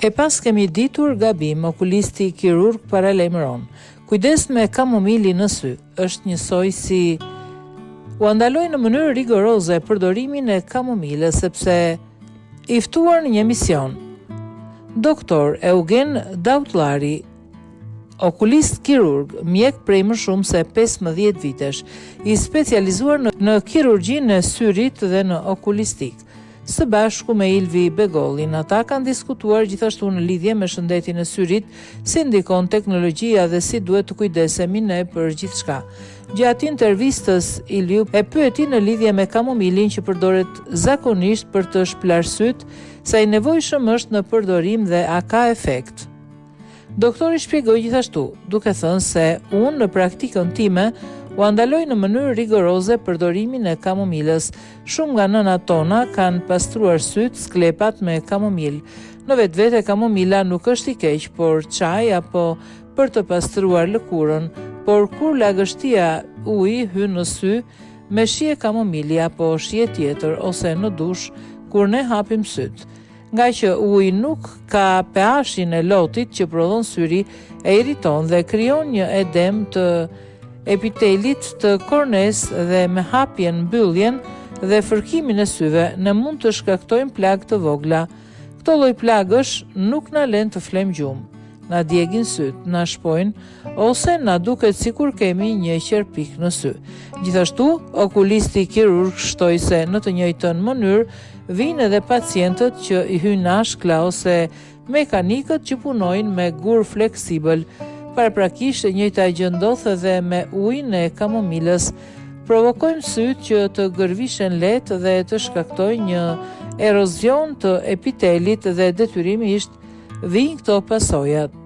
E pas kemi ditur gabim, okulisti kirurg paralajmëron. Kujdes me kamomili në sy, është njësoj si u andaloj në mënyrë rigoroze përdorimin e kamomilës sepse i ftuar në një mision. Doktor Eugen Dautlari, okulist kirurg, mjek prej më shumë se 15 vitesh, i specializuar në kirurgjinë e syrit dhe në okulistik. Së bashku me Ilvi Begollin, ata kanë diskutuar gjithashtu në lidhje me shëndetin e syrit, si ndikon teknologjia dhe si duhet të kujdesemi ne për gjithçka. Gjatë intervistës, Ilviu e pyeti në lidhje me kamomilin që përdoret zakonisht për të shplar syt, sa i nevojshëm është në përdorim dhe a ka efekt. Doktori shpjegoi gjithashtu, duke thënë se unë në praktikën time u andaloj në mënyrë rigoroze përdorimin e kamomilës. Shumë nga nënat tona kanë pastruar syt, sklepat me kamomil. Në vetvete kamomila nuk është i keq, por çaj apo për të pastruar lëkurën, por kur lagështia uji hyn në sy, me shije kamomili apo shije tjetër ose në dush kur ne hapim syt. Nga që uji nuk ka pH-in e lotit që prodhon syri, e irriton dhe krijon një edem të epitelit të kornes dhe me hapjen, mbylljen dhe fërkimin e syve, ne mund të shkaktojmë plagë të vogla. Këto lloj plagësh nuk na lën të flejmë gjumë, na djegin syt, na shpojnë ose na duket sikur kemi një qerpik në sy. Gjithashtu, okulisti kirurg shtoi se në të njëjtën mënyrë vinë edhe pacientët që i hyjnë nashkla ose mekanikët që punojnë me gur fleksibël. Paraprakisht e njëjta gjë ndodh edhe me ujin e kamomilës. Provokojmë syt që të gërvishen lehtë dhe të shkaktojnë një erozion të epitelit dhe detyrimisht vijnë këto pasojat.